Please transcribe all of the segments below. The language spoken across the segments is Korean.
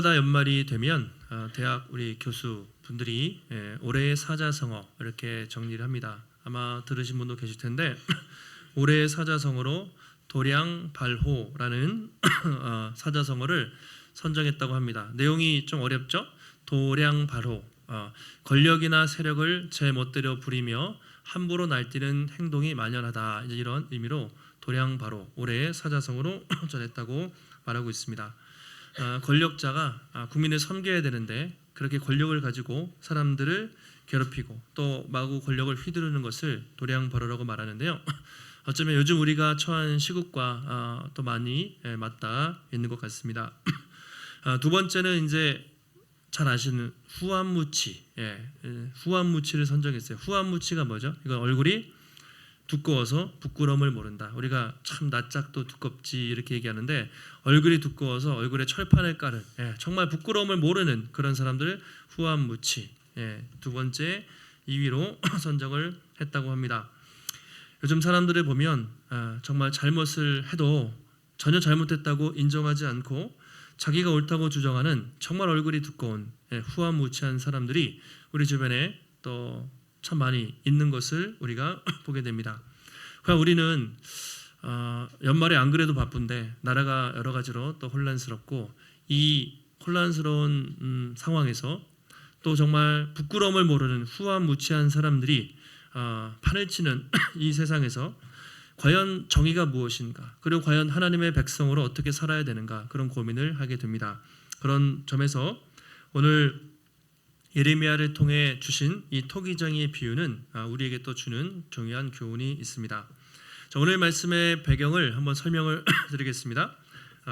다 연말이 되면 대학 우리 교수분들이 올해의 사자성어 이렇게 정리를 합니다. 아마 들으신 분도 계실 텐데 올해의 사자성어로 도량발호라는 사자성어를 선정했다고 합니다. 내용이 좀 어렵죠? 도량발호, 권력이나 세력을 제 멋대로 부리며 함부로 날뛰는 행동이 만연하다, 이런 의미로 도량발호 올해의 사자성어로 전했다고 말하고 있습니다. 권력자가 국민을 섬겨야 되는데 그렇게 권력을 가지고 사람들을 괴롭히고 또 마구 권력을 휘두르는 것을 도량발호라고 말하는데요. 어쩌면 요즘 우리가 처한 시국과 또 많이 맞닿아 있는 것 같습니다. 두 번째는 이제 잘 아시는 후한무치, 후한무치를 선정했어요. 후한무치가 뭐죠? 이건 얼굴이 두꺼워서 부끄러움을 모른다. 우리가 참 낯짝도 두껍지 이렇게 얘기하는데 얼굴이 두꺼워서 얼굴에 철판을 깔은 정말 부끄러움을 모르는 그런 사람들을 후한무치, 두 번째 2위로 선정을 했다고 합니다. 요즘 사람들을 보면 정말 잘못을 해도 전혀 잘못했다고 인정하지 않고 자기가 옳다고 주장하는 정말 얼굴이 두꺼운 후한무치한 사람들이 우리 주변에 또 참 많이 있는 것을 우리가 보게 됩니다. 그러니까 우리는 연말에 안 그래도 바쁜데 나라가 여러 가지로 또 혼란스럽고 이 혼란스러운 상황에서 또 정말 부끄러움을 모르는 후한무치한 사람들이 판을 치는 이 세상에서 과연 정의가 무엇인가, 그리고 과연 하나님의 백성으로 어떻게 살아야 되는가, 그런 고민을 하게 됩니다. 그런 점에서 오늘 예레미야를 통해 주신 이 토기장이의 비유는 우리에게 또 주는 중요한 교훈이 있습니다. 자, 오늘 말씀의 배경을 한번 설명을 드리겠습니다.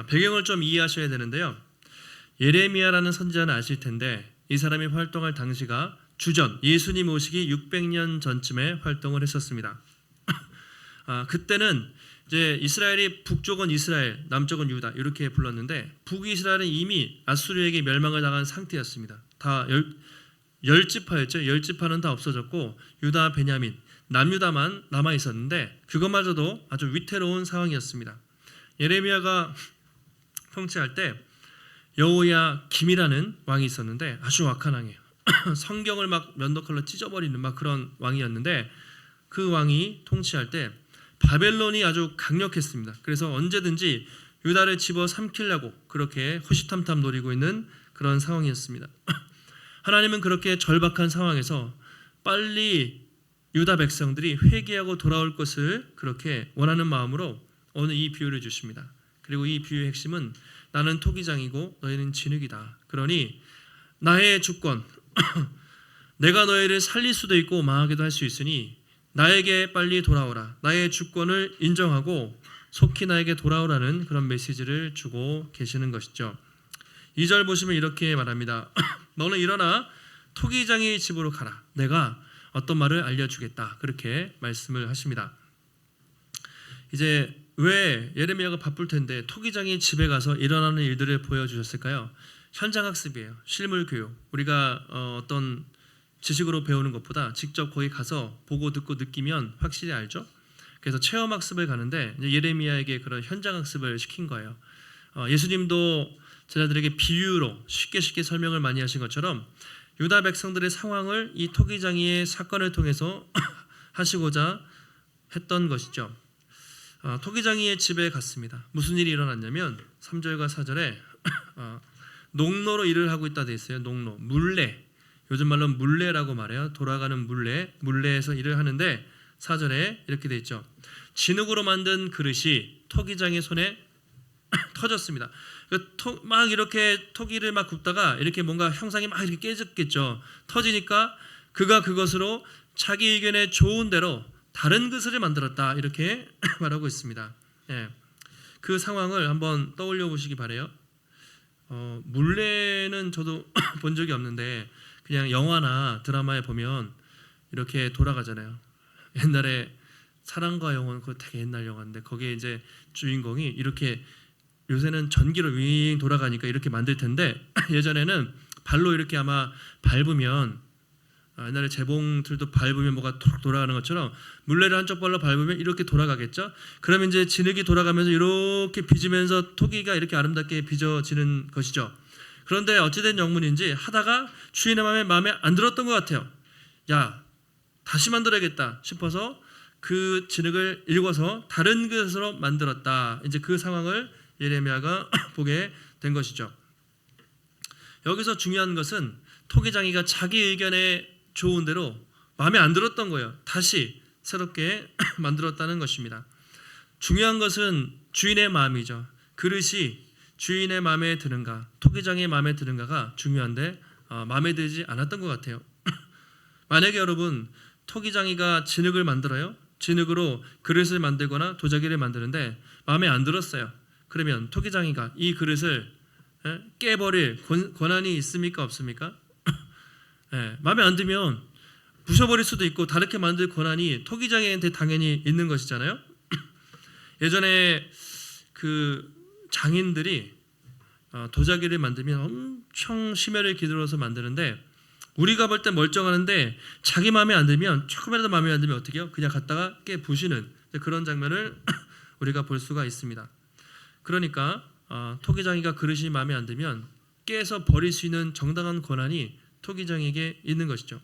배경을 좀 이해하셔야 되는데요. 예레미야라는 선지자는 아실 텐데 이 사람이 활동할 당시가 주전 예수님 오시기 600년 전쯤에 활동을 했었습니다. 그때는 이제 이스라엘이 북쪽은 이스라엘, 남쪽은 유다 이렇게 불렀는데 북이스라엘은 이미 아수르에게 멸망을 당한 상태였습니다. 다 10지파였죠. 10지파는 다 없어졌고 유다, 베냐민, 남유다만 남아 있었는데 그것마저도 아주 위태로운 상황이었습니다. 예레미야가 통치할 때 여호야 김이라는 왕이 있었는데 아주 악한 왕이에요. 성경을 막 면도칼로 찢어버리는 막 그런 왕이었는데 그 왕이 통치할 때 바벨론이 아주 강력했습니다. 그래서 언제든지 유다를 집어 삼키려고 그렇게 호시탐탐 노리고 있는 그런 상황이었습니다. 하나님은 그렇게 절박한 상황에서 빨리 유다 백성들이 회개하고 돌아올 것을 그렇게 원하는 마음으로 오늘 이 비유를 주십니다. 그리고 이 비유의 핵심은 나는 토기장이고 너희는 진흙이다. 그러니 나의 주권, 내가 너희를 살릴 수도 있고 망하게도 할 수 있으니 나에게 빨리 돌아오라. 나의 주권을 인정하고 속히 나에게 돌아오라는 그런 메시지를 주고 계시는 것이죠. 2절 보시면 이렇게 말합니다. 너는 일어나 토기장의 집으로 가라. 내가 어떤 말을 알려주겠다. 그렇게 말씀을 하십니다. 이제 왜 예레미야가 바쁠 텐데 토기장의 집에 가서 일어나는 일들을 보여주셨을까요? 현장 학습이에요. 실물 교육. 우리가 어떤 지식으로 배우는 것보다 직접 거기 가서 보고 듣고 느끼면 확실히 알죠. 그래서 체험 학습을 가는데 예레미야에게 그런 현장 학습을 시킨 거예요. 예수님도 제자들에게 비유로 쉽게 설명을 많이 하신 것처럼 유다 백성들의 상황을 이 토기장이의 사건을 통해서 하시고자 했던 것이죠. 토기장이의 집에 갔습니다. 무슨 일이 일어났냐면 3절과 4절에 농로로 일을 하고 있다 돼 있어요. 농로, 물레, 요즘 말로 물레라고 말해요. 돌아가는 물레에서 일을 하는데 4절에 이렇게 돼 있죠. 진흙으로 만든 그릇이 토기장의 손에 터졌습니다. 막 이렇게 토기를 막 굽다가 이렇게 뭔가 형상이 막 이렇게 깨졌겠죠. 터지니까 그가 그것으로 자기 의견에 좋은 대로 다른 그릇을 만들었다, 이렇게 말하고 있습니다. 그 상황을 한번 떠올려 보시기 바래요. 물레는 저도 본 적이 없는데 그냥 영화나 드라마에 보면 이렇게 돌아가잖아요. 옛날에 사랑과 영혼, 그거 되게 옛날 영화인데 거기에 이제 주인공이 이렇게, 요새는 전기로 윙 돌아가니까 이렇게 만들 텐데 예전에는 발로 이렇게 아마 밟으면, 옛날에 재봉틀도 밟으면 뭐가 툭 돌아가는 것처럼 물레를 한쪽 발로 밟으면 이렇게 돌아가겠죠. 그러면 이제 진흙이 돌아가면서 이렇게 빚으면서 토기가 이렇게 아름답게 빚어지는 것이죠. 그런데 어찌된 영문인지 하다가 주인의 마음에 안 들었던 것 같아요. 야, 다시 만들어야겠다 싶어서 그 진흙을 읽어서 다른 그릇으로 만들었다. 이제 그 상황을 예레미야가 보게 된 것이죠. 여기서 중요한 것은 토기장이가 자기 의견에 좋은 대로 마음에 안 들었던 거예요. 다시 새롭게 만들었다는 것입니다. 중요한 것은 주인의 마음이죠. 그릇이 주인의 마음에 드는가, 토기장의 마음에 드는가가 중요한데 마음에 들지 않았던 것 같아요. 만약에 여러분 토기장이가 진흙을 만들어요. 진흙으로 그릇을 만들거나 도자기를 만드는데 마음에 안 들었어요. 그러면 토기장이가 이 그릇을 깨버릴 권한이 있습니까? 없습니까? 마음에 안 들면 부셔버릴 수도 있고 다르게 만들 권한이 토기장이한테 당연히 있는 것이잖아요. 예전에 그 장인들이 도자기를 만들면 엄청 심혈을 기울여서 만드는데 우리가 볼 때 멀쩡하는데 자기 마음에 안 들면 조금이라도 마음에 안 들면 어떻게 해요? 그냥 갖다가 깨 부시는 그런 장면을 우리가 볼 수가 있습니다. 그러니까 토기장이가 그릇이 마음에 안 들면 깨서 버릴 수 있는 정당한 권한이 토기장에게 있는 것이죠.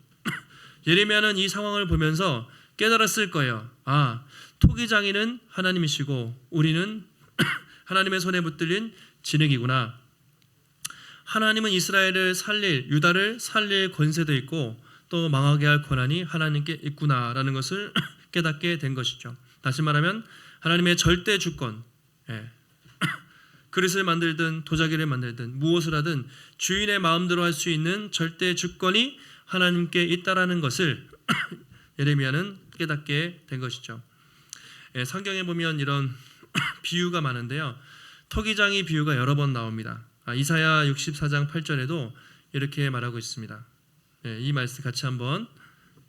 예레미야는 이 상황을 보면서 깨달았을 거예요. 토기장이는 하나님이시고 우리는 하나님의 손에 붙들린 진흙이구나. 하나님은 이스라엘을 살릴, 유다를 살릴 권세도 있고 또 망하게 할 권한이 하나님께 있구나라는 것을 깨닫게 된 것이죠. 다시 말하면 하나님의 절대 주권, 그릇을 만들든 도자기를 만들든 무엇을 하든 주인의 마음대로 할 수 있는 절대 주권이 하나님께 있다라는 것을 예레미야는 깨닫게 된 것이죠. 성경에 보면 이런 비유가 많은데요. 토기장이 비유가 여러 번 나옵니다. 이사야 64장 8절에도 이렇게 말하고 있습니다. 이 말씀 같이 한번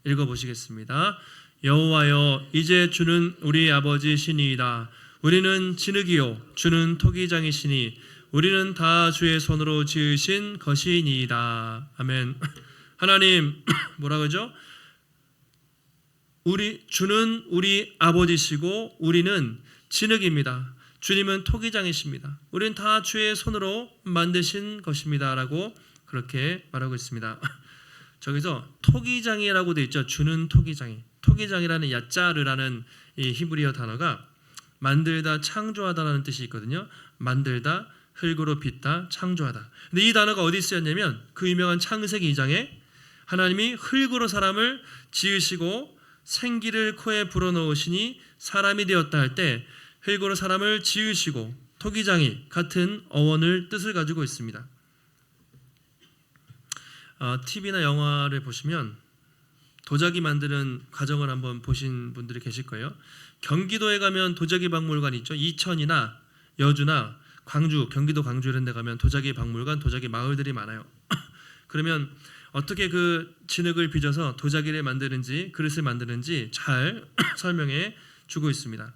읽어보시겠습니다. 여호와여, 이제 주는 우리 아버지 신이이다. 우리는 진흙이요 주는 토기장이시니 우리는 다 주의 손으로 지으신 것이니이다. 아멘. 하나님 뭐라 그러죠? 주는 우리 아버지시고 우리는 진흙입니다. 주님은 토기장이십니다. 우리는 다 주의 손으로 만드신 것입니다. 라고 그렇게 말하고 있습니다. 저기서 토기장이라고 되어 있죠. 주는 토기장이. 토기장이라는 야짜르라는 이 히브리어 단어가 만들다, 창조하다라는 뜻이 있거든요. 만들다, 흙으로 빚다, 창조하다. 근데 이 단어가 어디 쓰였냐면 그 유명한 창세기 2장에 하나님이 흙으로 사람을 지으시고 생기를 코에 불어넣으시니 사람이 되었다 할 때 흙으로 사람을 지으시고 토기장이 같은 어원을 뜻을 가지고 있습니다. TV나 영화를 보시면 도자기 만드는 과정을 한번 보신 분들이 계실 거예요. 경기도에 가면 도자기 박물관 있죠. 이천이나 여주나 광주, 경기도 광주 이런 데 가면 도자기 박물관, 도자기 마을들이 많아요. 그러면 어떻게 그 진흙을 빚어서 도자기를 만드는지 그릇을 만드는지 잘 설명해 주고 있습니다.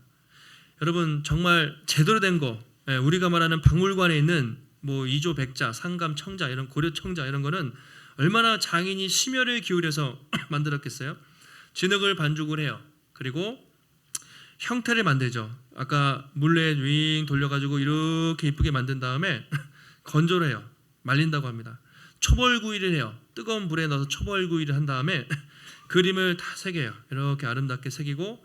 여러분 정말 제대로 된 거, 우리가 말하는 박물관에 있는 뭐 이조 백자, 상감 청자 이런 고려 청자 이런 거는 얼마나 장인이 심혈을 기울여서 만들었겠어요. 진흙을 반죽을 해요. 그리고 형태를 만들죠. 아까 물레 윙 돌려가지고 이렇게 이쁘게 만든 다음에 건조를 해요. 말린다고 합니다. 초벌구이를 해요. 뜨거운 불에 넣어서 초벌구이를 한 다음에 그림을 다 새겨요. 이렇게 아름답게 새기고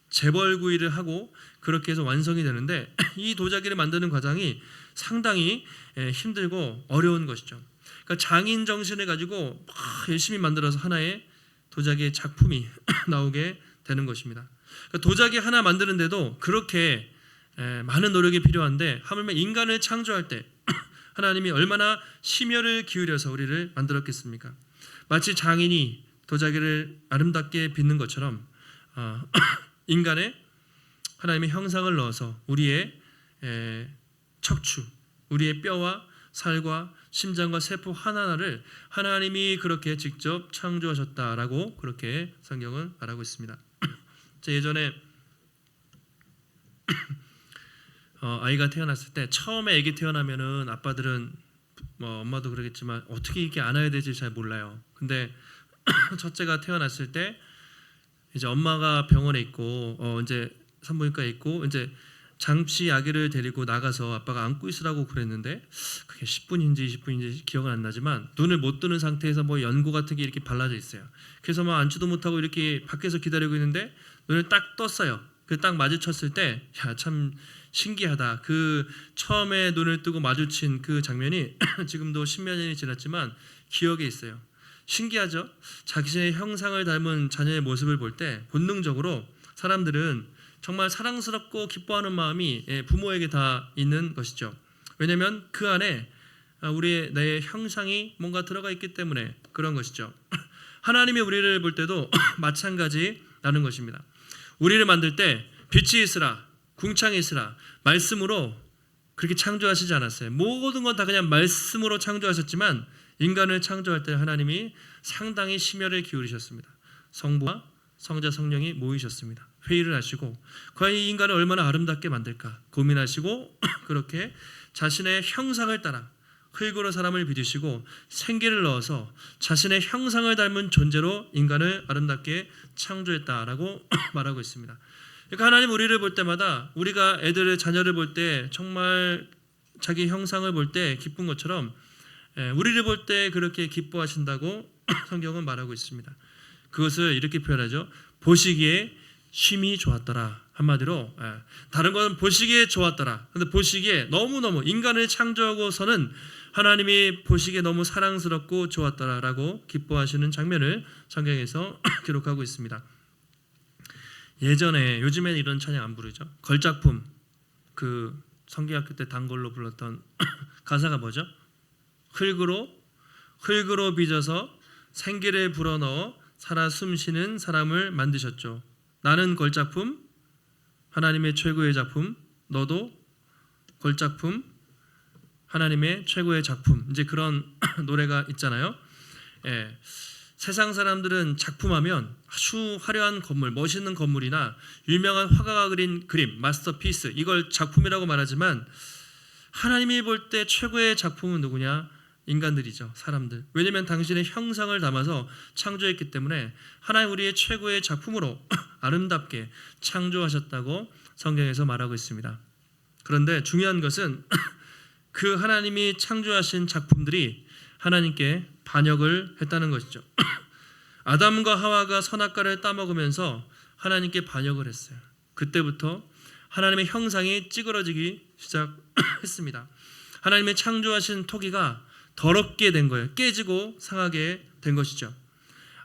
재벌구이를 하고 그렇게 해서 완성이 되는데 이 도자기를 만드는 과정이 상당히 힘들고 어려운 것이죠. 그러니까 장인 정신을 가지고 막 열심히 만들어서 하나의 도자기의 작품이 나오게 되는 것입니다. 그러니까 도자기 하나 만드는데도 그렇게 많은 노력이 필요한데 하물며 인간을 창조할 때 하나님이 얼마나 심혈을 기울여서 우리를 만들었겠습니까? 마치 장인이 도자기를 아름답게 빚는 것처럼 인간의 하나님의 형상을 넣어서 우리의 척추, 우리의 뼈와 살과 심장과 세포 하나하나를 하나님이 그렇게 직접 창조하셨다라고 그렇게 성경은 말하고 있습니다. 제가 예전에 아이가 태어났을 때 처음에 아기 태어나면은 아빠들은 뭐 엄마도 그러겠지만 어떻게 이렇게 안아야 될지 잘 몰라요. 근데 첫째가 태어났을 때 이제 엄마가 병원에 있고 이제 산부인과에 있고 이제 잠시 아기를 데리고 나가서 아빠가 안고 있으라고 그랬는데 그게 10분인지 20분인지 기억은 안 나지만 눈을 못 뜨는 상태에서 뭐 연고 같은 게 이렇게 발라져 있어요. 그래서 뭐 앉지도 못하고 이렇게 밖에서 기다리고 있는데 눈을 딱 떴어요. 그 딱 마주쳤을 때 야, 참 신기하다. 그 처음에 눈을 뜨고 마주친 그 장면이 지금도 10몇 년이 지났지만 기억에 있어요. 신기하죠? 자신의 형상을 닮은 자녀의 모습을 볼 때 본능적으로 사람들은 정말 사랑스럽고 기뻐하는 마음이 부모에게 다 있는 것이죠. 왜냐하면 그 안에 우리의 내 형상이 뭔가 들어가 있기 때문에 그런 것이죠. 하나님이 우리를 볼 때도 마찬가지라는 것입니다. 우리를 만들 때 빛이 있으라, 궁창이 있으라 말씀으로 그렇게 창조하시지 않았어요. 모든 건 다 그냥 말씀으로 창조하셨지만 인간을 창조할 때 하나님이 상당히 심혈을 기울이셨습니다. 성부와 성자 성령이 모이셨습니다. 회의를 하시고 과연 이 인간을 얼마나 아름답게 만들까 고민하시고 그렇게 자신의 형상을 따라 흙으로 사람을 빚으시고 생기를 넣어서 자신의 형상을 닮은 존재로 인간을 아름답게 창조했다라고 말하고 있습니다. 그러니까 하나님 우리를 볼 때마다 우리가 애들의 자녀를 볼 때 정말 자기 형상을 볼 때 기쁜 것처럼 우리를 볼 때 그렇게 기뻐하신다고 성경은 말하고 있습니다. 그것을 이렇게 표현하죠. 보시기에 심히 좋았더라. 한마디로 다른 건 보시기에 좋았더라. 근데 보시기에 너무너무 인간을 창조하고서는 하나님이 보시기에 너무 사랑스럽고 좋았더라라고 기뻐하시는 장면을 성경에서 기록하고 있습니다. 예전에 요즘에는 이런 찬양 안 부르죠. 걸작품 그 성경학교 때 단골로 불렀던 가사가 뭐죠? 흙으로 빚어서 생기를 불어넣어 살아 숨쉬는 사람을 만드셨죠. 나는 걸작품, 하나님의 최고의 작품, 너도 걸작품, 하나님의 최고의 작품. 이제 그런 노래가 있잖아요. 세상 사람들은 작품하면 아주 화려한 건물, 멋있는 건물이나 유명한 화가가 그린 그림, 마스터피스 이걸 작품이라고 말하지만 하나님이 볼 때 최고의 작품은 누구냐? 인간들이죠. 사람들. 왜냐하면 당신의 형상을 담아서 창조했기 때문에 하나님 우리의 최고의 작품으로 아름답게 창조하셨다고 성경에서 말하고 있습니다. 그런데 중요한 것은 그 하나님이 창조하신 작품들이 하나님께 반역을 했다는 것이죠. 아담과 하와가 선악과를 따먹으면서 하나님께 반역을 했어요. 그때부터 하나님의 형상이 찌그러지기 시작했습니다. 하나님의 창조하신 토기가 더럽게 된 거예요. 깨지고 상하게 된 것이죠.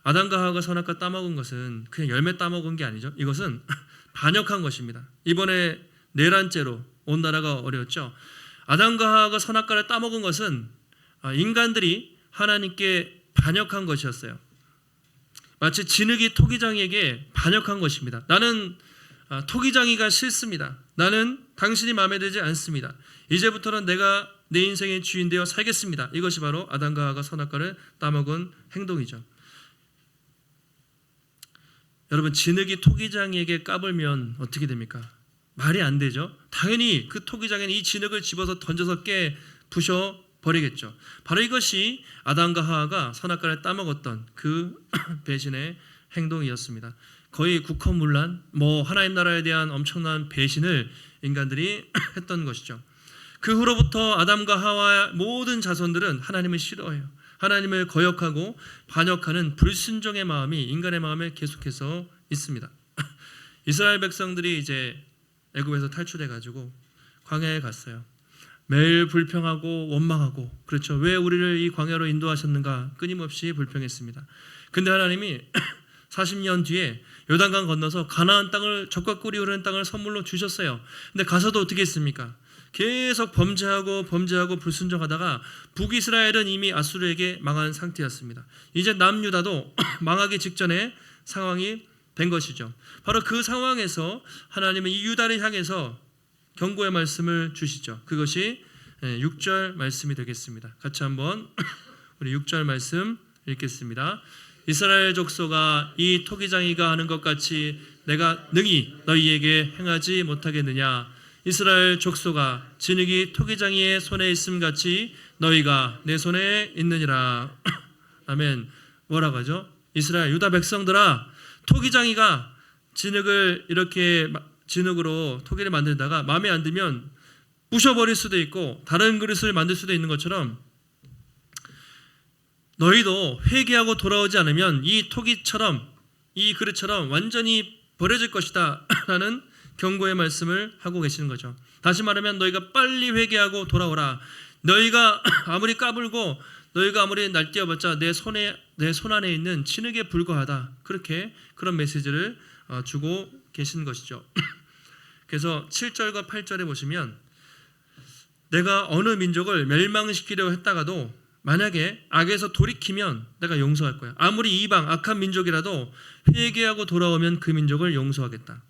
아담과 하와가 선악과 따먹은 것은 그냥 열매 따먹은 게 아니죠. 이것은 반역한 것입니다. 이번에 내란죄로 온 나라가 어려웠죠. 아담과 하와가 선악과를 따먹은 것은 인간들이 하나님께 반역한 것이었어요. 마치 진흙이 토기장이에게 반역한 것입니다. 나는 토기장이가 싫습니다. 나는 당신이 마음에 들지 않습니다. 이제부터는 내가 내 인생의 주인 되어 살겠습니다. 이것이 바로 아담과 하와가 선악과를 따먹은 행동이죠. 여러분, 진흙이 토기장이에게 까불면 어떻게 됩니까? 말이 안 되죠. 당연히 그 토기장에는 이 진흙을 집어서 던져서 부셔 버리겠죠. 바로 이것이 아담과 하와가 선악과를 따먹었던 그 배신의 행동이었습니다. 거의 국헌문란, 하나님 나라에 대한 엄청난 배신을 인간들이 했던 것이죠. 그 후로부터 아담과 하와의 모든 자손들은 하나님을 싫어해요. 하나님을 거역하고 반역하는 불순종의 마음이 인간의 마음에 계속해서 있습니다. 이스라엘 백성들이 이제 애굽에서 탈출해 가지고 광야에 갔어요. 매일 불평하고 원망하고, 그렇죠. 왜 우리를 이 광야로 인도하셨는가 끊임없이 불평했습니다. 근데 하나님이 40년 뒤에 요단강 건너서 가나안 땅을 젖과 꿀이 흐르는 땅을 선물로 주셨어요. 근데 가서도 어떻게 했습니까? 계속 범죄하고 불순종하다가 북이스라엘은 이미 아수르에게 망한 상태였습니다. 이제 남유다도 망하기 직전의 상황이 된 것이죠. 바로 그 상황에서 하나님은 이 유다를 향해서 경고의 말씀을 주시죠. 그것이 6절 말씀이 되겠습니다. 같이 한번 우리 6절 말씀 읽겠습니다. 이스라엘 족속아, 이 토기장이가 하는 것 같이 내가 능히 너희에게 행하지 못하겠느냐? 이스라엘 족속아, 진흙이 토기장이의 손에 있음 같이 너희가 내 손에 있느니라. 아멘. 뭐라고 하죠? 이스라엘 유다 백성들아, 토기장이가 진흙을 이렇게 진흙으로 토기를 만들다가 마음에 안 들면 부셔버릴 수도 있고 다른 그릇을 만들 수도 있는 것처럼 너희도 회개하고 돌아오지 않으면 이 토기처럼 이 그릇처럼 완전히 버려질 것이다 라는 경고의 말씀을 하고 계시는 거죠. 다시 말하면 너희가 빨리 회개하고 돌아오라. 너희가 아무리 까불고 너희가 아무리 날뛰어봤자 내 손 안에 있는 진흙에 불과하다. 그렇게 그런 메시지를 주고 계신 것이죠. 그래서 7절과 8절에 보시면 내가 어느 민족을 멸망시키려 했다가도 만약에 악에서 돌이키면 내가 용서할 거야. 아무리 이방 악한 민족이라도 회개하고 돌아오면 그 민족을 용서하겠다.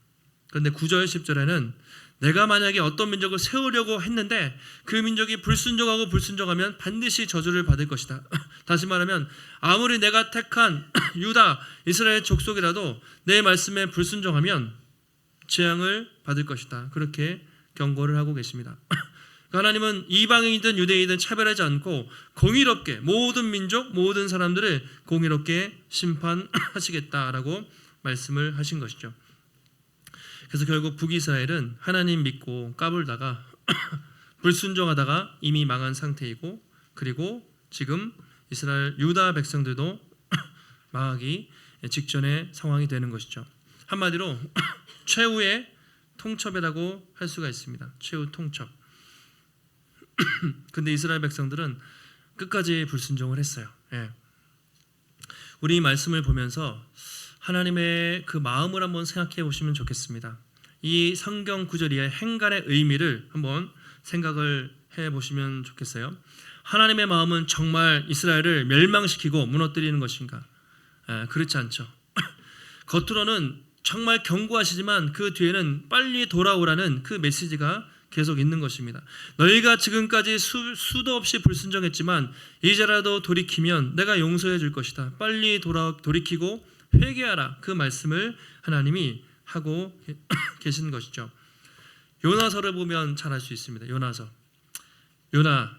그런데 9절 10절에는 내가 만약에 어떤 민족을 세우려고 했는데 그 민족이 불순종하면 반드시 저주를 받을 것이다. 다시 말하면 아무리 내가 택한 유다 이스라엘 족속이라도 내 말씀에 불순종하면 재앙을 받을 것이다. 그렇게 경고를 하고 계십니다. 하나님은 이방인이든 유대인이든 차별하지 않고 공의롭게 모든 민족 모든 사람들을 공의롭게 심판하시겠다라고 말씀을 하신 것이죠. 그래서 결국 북이스라엘은 하나님 믿고 까불다가 불순종하다가 이미 망한 상태이고 그리고 지금 이스라엘 유다 백성들도 망하기 직전의 상황이 되는 것이죠. 한마디로 최후의 통첩이라고 할 수가 있습니다. 최후 통첩. 근데 이스라엘 백성들은 끝까지 불순종을 했어요. 예. 우리 이 말씀을 보면서 하나님의 그 마음을 한번 생각해 보시면 좋겠습니다. 이 성경 구절의 행간의 의미를 한번 생각을 해 보시면 좋겠어요. 하나님의 마음은 정말 이스라엘을 멸망시키고 무너뜨리는 것인가? 그렇지 않죠. 겉으로는 정말 경고하시지만 그 뒤에는 빨리 돌아오라는 그 메시지가 계속 있는 것입니다. 너희가 지금까지 수도 없이 불순종했지만 이제라도 돌이키면 내가 용서해 줄 것이다. 빨리 돌이키고 회개하라. 그 말씀을 하나님이 하고 계신 것이죠. 요나서를 보면 잘 알 수 있습니다. 요나서. 요나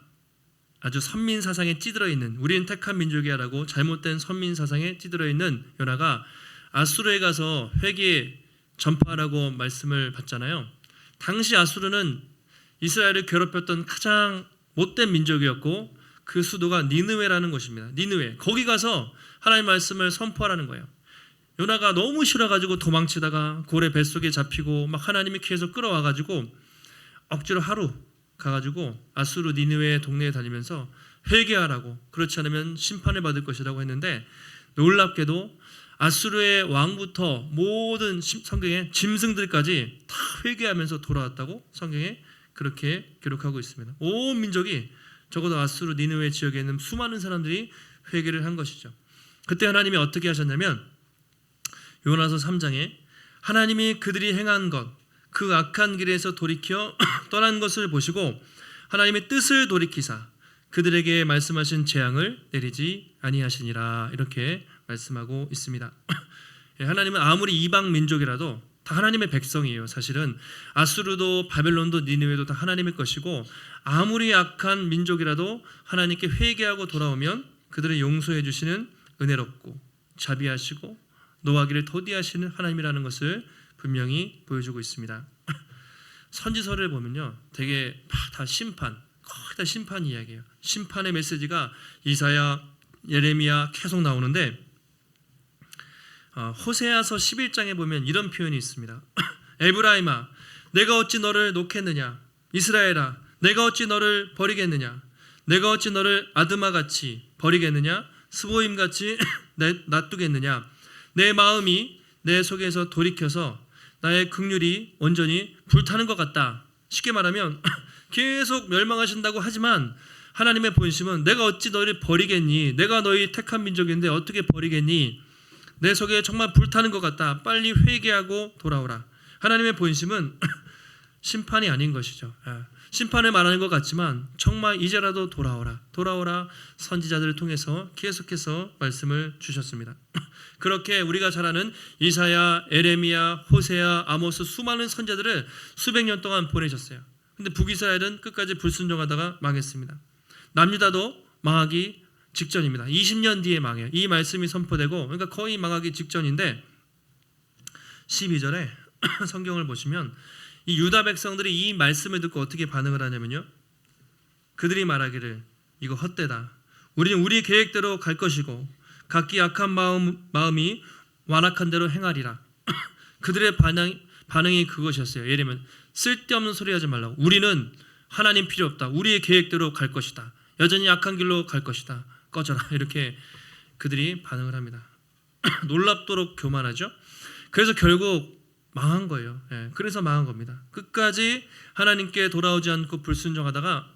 아주 선민 사상에 찌들어 있는 우리는 택한 민족이야라고 잘못된 선민 사상에 찌들어 있는 요나가 아수르에 가서 회개 전파하라고 말씀을 받잖아요. 당시 아수르는 이스라엘을 괴롭혔던 가장 못된 민족이었고 그 수도가 니느웨라는 곳입니다. 니느웨. 거기 가서 하나님의 말씀을 선포하라는 거예요. 요나가 너무 싫어가지고 도망치다가 고래 뱃속에 잡히고 막 하나님이 계속 끌어와가지고 억지로 하루 가가지고 아수르 니느웨 동네에 다니면서 회개하라고 그렇지 않으면 심판을 받을 것이라고 했는데 놀랍게도 아수르의 왕부터 모든 성경에 짐승들까지 다 회개하면서 돌아왔다고 성경에 그렇게 기록하고 있습니다. 온 민족이 적어도 아수르 니느웨 지역에 있는 수많은 사람들이 회개를 한 것이죠. 그때 하나님이 어떻게 하셨냐면 요나서 3장에 하나님이 그들이 행한 것 그 악한 길에서 돌이켜 떠난 것을 보시고 하나님의 뜻을 돌이키사 그들에게 말씀하신 재앙을 내리지 아니하시니라 이렇게 말씀하고 있습니다. 하나님은 아무리 이방 민족이라도 다 하나님의 백성이에요. 사실은 아수르도 바벨론도 니느웨도 다 하나님의 것이고 아무리 악한 민족이라도 하나님께 회개하고 돌아오면 그들을 용서해 주시는 은혜롭고 자비하시고 노하기를 더디하시는 하나님이라는 것을 분명히 보여주고 있습니다. 선지서를 보면요, 되게 다 심판, 거의 다 심판 이야기예요. 심판의 메시지가 이사야, 예레미야 계속 나오는데 호세아서 11장에 보면 이런 표현이 있습니다. 에브라임아, 내가 어찌 너를 놓겠느냐? 이스라엘아, 내가 어찌 너를 버리겠느냐? 내가 어찌 너를 아드마같이 버리겠느냐? 스보임같이 놔두겠느냐? 내 마음이 내 속에서 돌이켜서 나의 긍휼이 온전히 불타는 것 같다. 쉽게 말하면 계속 멸망하신다고 하지만 하나님의 본심은 내가 어찌 너희를 버리겠니? 내가 너희 택한 민족인데 어떻게 버리겠니? 내 속에 정말 불타는 것 같다. 빨리 회개하고 돌아오라. 하나님의 본심은 심판이 아닌 것이죠. 심판을 말하는 것 같지만 정말 이제라도 돌아오라 선지자들을 통해서 계속해서 말씀을 주셨습니다. 그렇게 우리가 잘 아는 이사야, 에레미야, 호세아, 아모스 수많은 선지자들을 수백 년 동안 보내셨어요. 근데 북이스라엘은 끝까지 불순종하다가 망했습니다. 남유다도 망하기 직전입니다. 20년 뒤에 망해요. 이 말씀이 선포되고 그러니까 거의 망하기 직전인데 12절에 성경을 보시면 이 유다 백성들이 이 말씀을 듣고 어떻게 반응을 하냐면요, 그들이 말하기를 이거 헛되다. 우리는 우리 계획대로 갈 것이고 각기 악한 마음이 완악한 대로 행하리라. 그들의 반응이 그것이었어요. 예를 들면 쓸데없는 소리 하지 말라고. 우리는 하나님 필요 없다. 우리의 계획대로 갈 것이다. 여전히 악한 길로 갈 것이다. 꺼져라. 이렇게 그들이 반응을 합니다. 놀랍도록 교만하죠. 그래서 결국 망한 거예요. 그래서 망한 겁니다. 끝까지 하나님께 돌아오지 않고 불순종하다가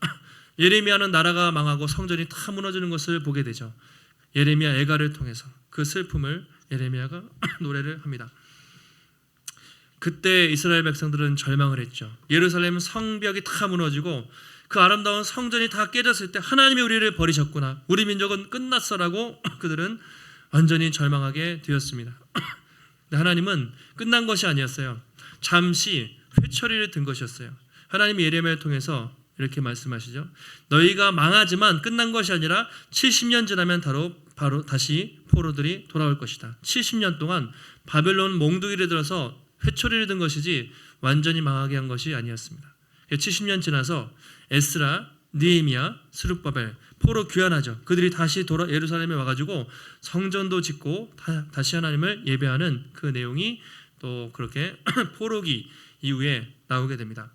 예레미야는 나라가 망하고 성전이 다 무너지는 것을 보게 되죠. 예레미야 애가를 통해서 그 슬픔을 예레미야가 노래를 합니다. 그때 이스라엘 백성들은 절망을 했죠. 예루살렘 성벽이 다 무너지고 그 아름다운 성전이 다 깨졌을 때 하나님이 우리를 버리셨구나, 우리 민족은 끝났어라고 그들은 완전히 절망하게 되었습니다. 하나님은 끝난 것이 아니었어요. 잠시 회초리를 든 것이었어요. 하나님이 예레미야를 통해서 이렇게 말씀하시죠. 너희가 망하지만 끝난 것이 아니라 70년 지나면 바로 다시 포로들이 돌아올 것이다. 70년 동안 바벨론 몽둥이를 들어서 회초리를 든 것이지 완전히 망하게 한 것이 아니었습니다. 70년 지나서 에스라, 느헤미야, 스룹바벨 포로 귀환하죠. 그들이 다시 예루살렘에 와가지고 성전도 짓고 다시 하나님을 예배하는 그 내용이 또 그렇게 포로기 이후에 나오게 됩니다.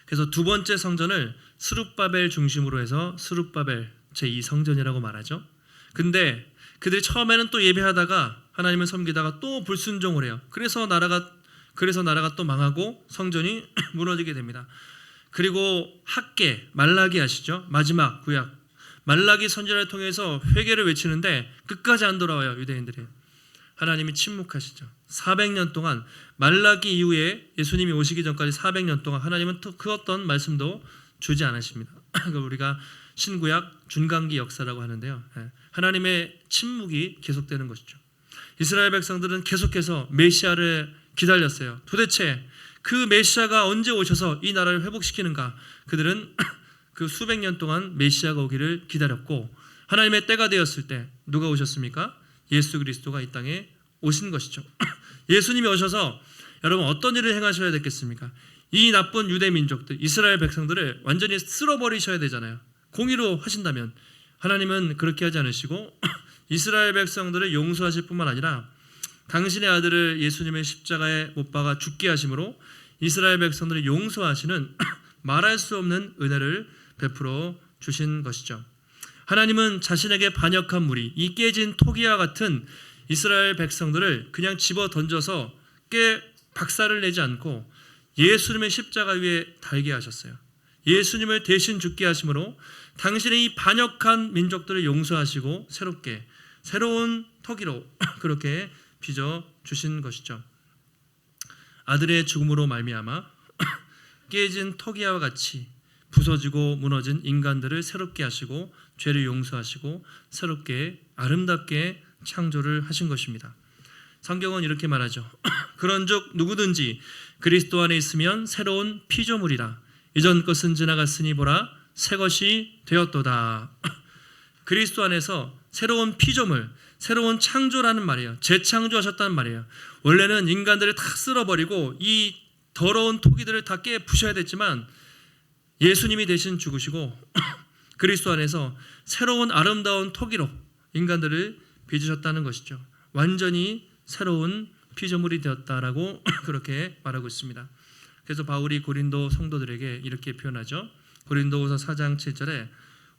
그래서 두 번째 성전을 스룹바벨 중심으로 해서 스룹바벨 제2성전이라고 말하죠. 근데 그들이 처음에는 또 예배하다가 하나님을 섬기다가 또 불순종을 해요. 그래서 나라가 또 망하고 성전이 무너지게 됩니다. 그리고 학계, 말라기 아시죠? 마지막 구약 말라기 선지자를 통해서 회개를 외치는데 끝까지 안 돌아와요. 유대인들이. 하나님이 침묵하시죠. 400년 동안, 말라기 이후에 예수님이 오시기 전까지 400년 동안 하나님은 그 어떤 말씀도 주지 않으십니다. 우리가 신구약 준강기 역사라고 하는데요, 하나님의 침묵이 계속되는 것이죠. 이스라엘 백성들은 계속해서 메시아를 기다렸어요. 도대체 그 메시아가 언제 오셔서 이 나라를 회복시키는가? 그들은 그 수백 년 동안 메시아가 오기를 기다렸고, 하나님의 때가 되었을 때 누가 오셨습니까? 예수 그리스도가 이 땅에 오신 것이죠. 예수님이 오셔서 여러분 어떤 일을 행하셔야 되겠습니까? 이 나쁜 유대 민족들, 이스라엘 백성들을 완전히 쓸어버리셔야 되잖아요. 공의로 하신다면. 하나님은 그렇게 하지 않으시고 이스라엘 백성들을 용서하실 뿐만 아니라 당신의 아들을 예수님의 십자가에 못 박아 죽게 하심으로 이스라엘 백성들을 용서하시는 말할 수 없는 은혜를 베풀어 주신 것이죠. 하나님은 자신에게 반역한 무리, 이 깨진 토기와 같은 이스라엘 백성들을 그냥 집어 던져서 박살을 내지 않고 예수님의 십자가 위에 달게 하셨어요. 예수님을 대신 죽게 하심으로 당신의 이 반역한 민족들을 용서하시고 새로운 토기로 그렇게 빚어 주신 것이죠. 아들의 죽음으로 말미암아 깨진 토기와 같이 부서지고 무너진 인간들을 새롭게 하시고 죄를 용서하시고 새롭게 아름답게 창조를 하신 것입니다. 성경은 이렇게 말하죠. 그런즉 누구든지 그리스도 안에 있으면 새로운 피조물이라. 이전 것은 지나갔으니 보라 새 것이 되었도다. 그리스도 안에서 새로운 피조물, 새로운 창조라는 말이에요. 재창조하셨다는 말이에요. 원래는 인간들을 다 쓸어버리고 이 더러운 토기들을 다 부셔야 됐지만 예수님이 대신 죽으시고 그리스도 안에서 새로운 아름다운 토기로 인간들을 빚으셨다는 것이죠. 완전히 새로운 피조물이 되었다라고 그렇게 말하고 있습니다. 그래서 바울이 고린도 성도들에게 이렇게 표현하죠. 고린도후서 4장 7절에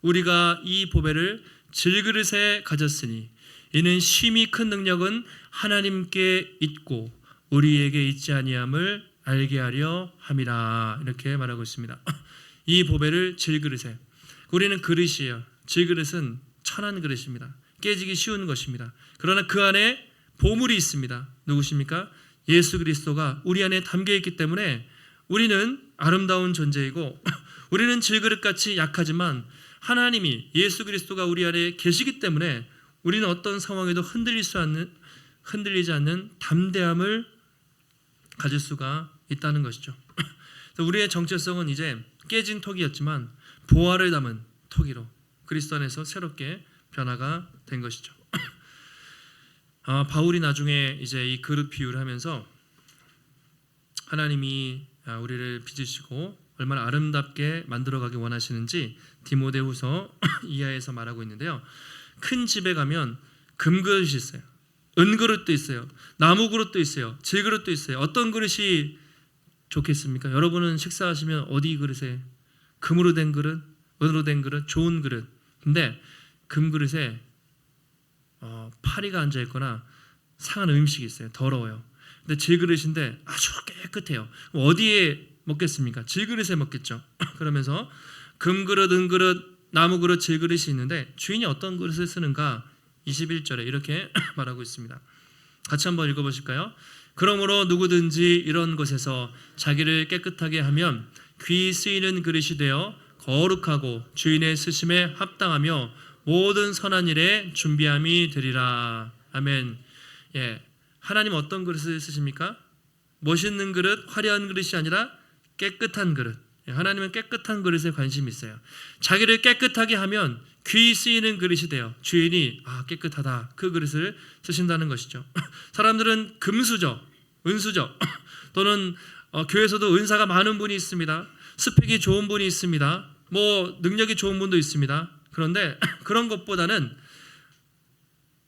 우리가 이 보배를 질그릇에 가졌으니 이는 심히 큰 능력은 하나님께 있고 우리에게 있지 아니함을 알게 하려 함이라, 이렇게 말하고 있습니다. 이 보배를 질그릇에, 우리는 그릇이에요. 질그릇은 천한 그릇입니다. 깨지기 쉬운 것입니다. 그러나 그 안에 보물이 있습니다. 누구십니까? 예수 그리스도가 우리 안에 담겨있기 때문에 우리는 아름다운 존재이고 우리는 질그릇같이 약하지만 하나님이 예수 그리스도가 우리 안에 계시기 때문에 우리는 어떤 상황에도 흔들리지 않는 담대함을 가질 수가 있다는 것이죠. 우리의 정체성은 이제 깨진 토기였지만 보화를 담은 토기로 그리스도 안에서 새롭게 변화가 된 것이죠. 바울이 나중에 이제 이 그릇 비유를 하면서 하나님이 우리를 빚으시고 얼마나 아름답게 만들어가기 원하시는지 디모데후서 2하에서 말하고 있는데요. 큰 집에 가면 금그릇이 있어요. 은그릇도 있어요. 나무그릇도 있어요. 질그릇도 있어요. 어떤 그릇이 좋겠습니까? 여러분은 식사하시면 어디 그릇에? 금으로 된 그릇, 은으로 된 그릇, 좋은 그릇. 근데 금그릇에 파리가 앉아있거나 상한 음식이 있어요. 더러워요. 근데 질그릇인데 아주 깨끗해요. 어디에 먹겠습니까? 질그릇에 먹겠죠. 그러면서 금그릇, 은그릇, 나무그릇, 질그릇이 있는데 주인이 어떤 그릇을 쓰는가? 21절에 이렇게 말하고 있습니다. 같이 한번 읽어보실까요? 그러므로 누구든지 이런 곳에서 자기를 깨끗하게 하면 귀 쓰이는 그릇이 되어 거룩하고 주인의 쓰심에 합당하며 모든 선한 일에 준비함이 되리라. 아멘. 하나님 어떤 그릇을 쓰십니까? 멋있는 그릇, 화려한 그릇이 아니라 깨끗한 그릇. 하나님은 깨끗한 그릇에 관심이 있어요. 자기를 깨끗하게 하면 귀 쓰이는 그릇이 돼요. 주인이 깨끗하다, 그 그릇을 쓰신다는 것이죠. 사람들은 금수저, 은수저 또는 교회에서도 은사가 많은 분이 있습니다. 스펙이 좋은 분이 있습니다. 능력이 좋은 분도 있습니다. 그런데 그런 것보다는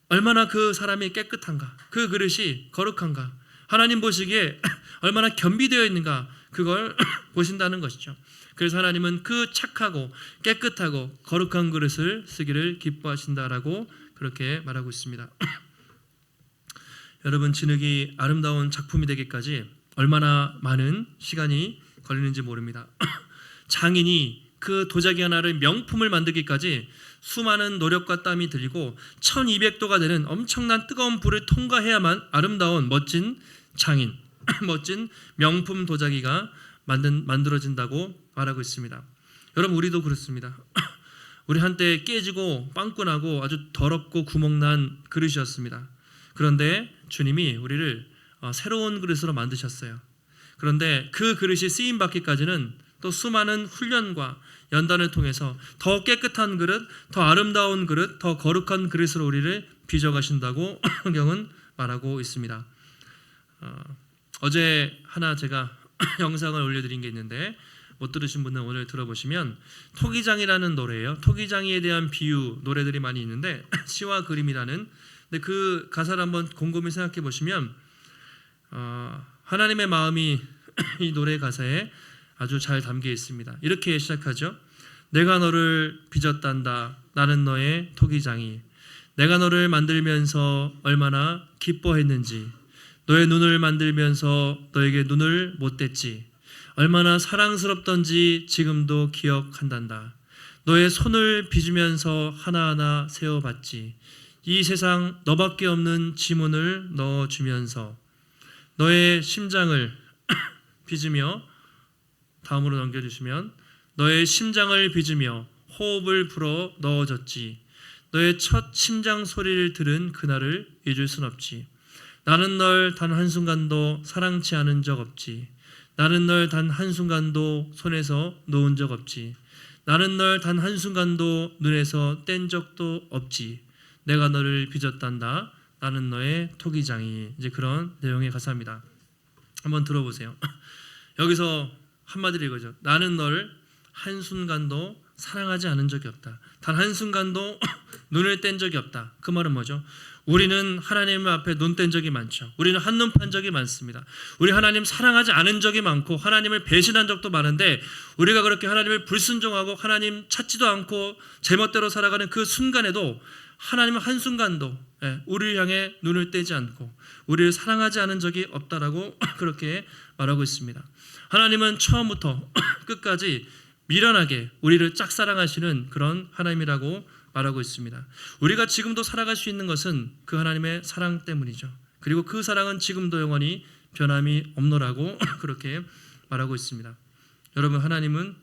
얼마나 그 사람이 깨끗한가, 그 그릇이 거룩한가, 하나님 보시기에 얼마나 겸비되어 있는가, 그걸 보신다는 것이죠. 그래서 하나님은 그 착하고 깨끗하고 거룩한 그릇을 쓰기를 기뻐하신다라고 그렇게 말하고 있습니다. 여러분, 진흙이 아름다운 작품이 되기까지 얼마나 많은 시간이 걸리는지 모릅니다. 장인이 그 도자기 하나를 명품을 만들기까지 수많은 노력과 땀이 들리고 1200도가 되는 엄청난 뜨거운 불을 통과해야만 아름다운 멋진 장인, 멋진 명품 도자기가 만들어진다고 말하고 있습니다. 여러분, 우리도 그렇습니다. 우리 한때 깨지고 빵꾸나고 아주 더럽고 구멍난 그릇이었습니다. 그런데 주님이 우리를 새로운 그릇으로 만드셨어요. 그런데 그 그릇이 쓰임받기까지는 또 수많은 훈련과 연단을 통해서 더 깨끗한 그릇, 더 아름다운 그릇, 더 거룩한 그릇으로 우리를 빚어가신다고 성경은 말하고 있습니다. 어제 하나 제가 영상을 올려드린 게 있는데 못 들으신 분은 오늘 들어보시면 토기장이라는 노래예요. 토기장이에 대한 비유 노래들이 많이 있는데 시와 그림이라는, 근데 그 가사를 한번 곰곰이 생각해 보시면 하나님의 마음이 이 노래 가사에 아주 잘 담겨 있습니다. 이렇게 시작하죠. 내가 너를 빚었단다. 나는 너의 토기장이. 내가 너를 만들면서 얼마나 기뻐했는지. 너의 눈을 만들면서 너에게 눈을 못 댔지. 얼마나 사랑스럽던지 지금도 기억한단다. 너의 손을 빚으면서 하나하나 세워봤지. 이 세상 너밖에 없는 지문을 넣어주면서 너의 심장을 빚으며, 다음으로 넘겨주시면, 너의 심장을 빚으며 호흡을 불어 넣어줬지. 너의 첫 심장 소리를 들은 그날을 잊을 순 없지. 나는 널 단 한순간도 사랑치 않은 적 없지. 나는 널 단 한순간도 손에서 놓은 적 없지. 나는 널 단 한순간도 눈에서 뗀 적도 없지. 내가 너를 빚었단다. 나는 너의 토기장이. 이제 그런 내용의 가사입니다. 한번 들어보세요. 여기서 한마디로 이거죠. 나는 널 한순간도 사랑하지 않은 적이 없다. 단 한순간도 눈을 뗀 적이 없다. 그 말은 뭐죠? 우리는 하나님 앞에 눈 뗀 적이 많죠. 우리는 한눈 판 적이 많습니다. 우리 하나님 사랑하지 않은 적이 많고 하나님을 배신한 적도 많은데, 우리가 그렇게 하나님을 불순종하고 하나님 찾지도 않고 제멋대로 살아가는 그 순간에도 하나님은 한순간도 우리를 향해 눈을 떼지 않고 우리를 사랑하지 않은 적이 없다라고 그렇게 말하고 있습니다. 하나님은 처음부터 끝까지 미련하게 우리를 짝사랑하시는 그런 하나님이라고 말하고 있습니다. 우리가 지금도 살아갈 수 있는 것은 그 하나님의 사랑 때문이죠. 그리고 그 사랑은 지금도 영원히 변함이 없노라고 그렇게 말하고 있습니다. 여러분, 하나님은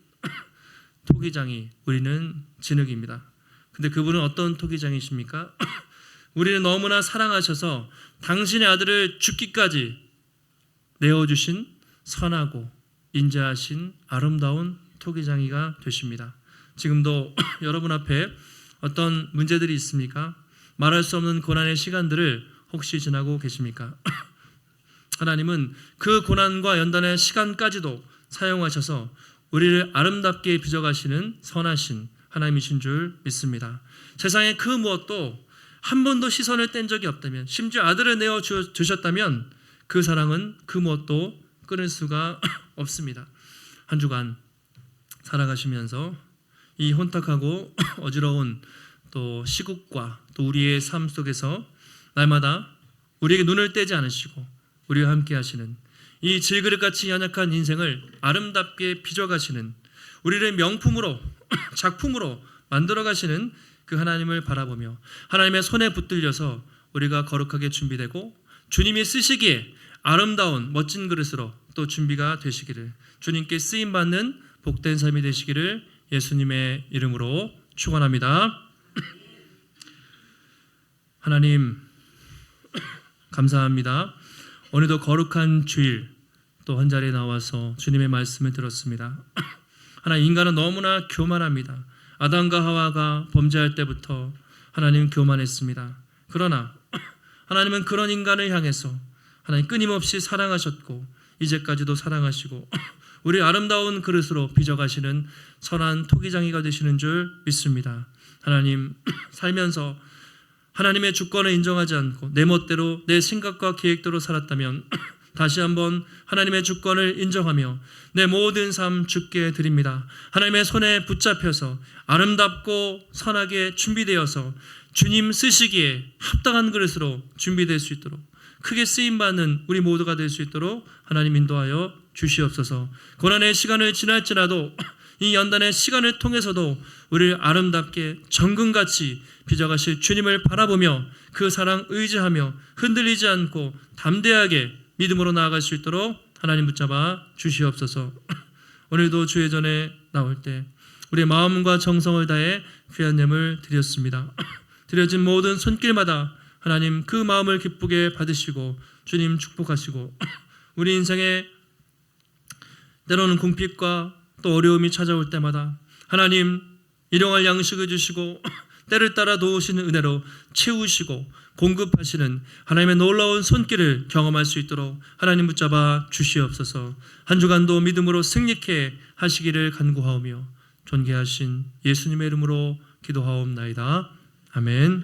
토기장이, 우리는 진흙입니다. 근데 그분은 어떤 토기장이십니까? 우리는 너무나 사랑하셔서 당신의 아들을 죽기까지 내어주신 선하고 인자하신 아름다운 토기장이가 되십니다. 지금도 여러분 앞에 어떤 문제들이 있습니까? 말할 수 없는 고난의 시간들을 혹시 지나고 계십니까? 하나님은 그 고난과 연단의 시간까지도 사용하셔서 우리를 아름답게 빚어가시는 선하신 하나님이신 줄 믿습니다. 세상의 그 무엇도 한 번도 시선을 뗀 적이 없다면, 심지어 아들을 내어 주셨다면 그 사랑은 그 무엇도 끊을 수가 없습니다. 한 주간 살아가시면서 이 혼탁하고 어지러운 또 시국과 또 우리의 삶 속에서 날마다 우리에게 눈을 떼지 않으시고 우리와 함께 하시는 이 질그릇같이 연약한 인생을 아름답게 빚어가시는, 우리를 명품으로 작품으로 만들어가시는 그 하나님을 바라보며 하나님의 손에 붙들려서 우리가 거룩하게 준비되고 주님이 쓰시기에 아름다운 멋진 그릇으로 또 준비가 되시기를, 주님께 쓰임받는 복된 삶이 되시기를 예수님의 이름으로 축원합니다. 하나님 감사합니다. 오늘도 거룩한 주일 또 한 자리에 나와서 주님의 말씀을 들었습니다. 하나님, 인간은 너무나 교만합니다. 아담과 하와가 범죄할 때부터 하나님 교만했습니다. 그러나 하나님은 그런 인간을 향해서 하나님 끊임없이 사랑하셨고 이제까지도 사랑하시고 우리 아름다운 그릇으로 빚어가시는 선한 토기장이가 되시는 줄 믿습니다. 하나님, 살면서 하나님의 주권을 인정하지 않고 내 멋대로 내 생각과 계획대로 살았다면 다시 한번 하나님의 주권을 인정하며 내 모든 삶 주께 드립니다. 하나님의 손에 붙잡혀서 아름답고 선하게 준비되어서 주님 쓰시기에 합당한 그릇으로 준비될 수 있도록, 크게 쓰임받는 우리 모두가 될 수 있도록 하나님 인도하여 주시옵소서. 고난의 시간을 지날지라도 이 연단의 시간을 통해서도 우리를 아름답게 정금같이 빚어가실 주님을 바라보며 그 사랑 의지하며 흔들리지 않고 담대하게 믿음으로 나아갈 수 있도록 하나님 붙잡아 주시옵소서. 오늘도 주의 전에 나올 때 우리의 마음과 정성을 다해 귀한 예물 드렸습니다. 드려진 모든 손길마다 하나님 그 마음을 기쁘게 받으시고 주님 축복하시고 우리 인생에 때로는 궁핍과 또 어려움이 찾아올 때마다 하나님 일용할 양식을 주시고 때를 따라 도우시는 은혜로 채우시고 공급하시는 하나님의 놀라운 손길을 경험할 수 있도록 하나님 붙잡아 주시옵소서. 한 주간도 믿음으로 승리케 하시기를 간구하오며 존귀하신 예수님의 이름으로 기도하옵나이다. 아멘.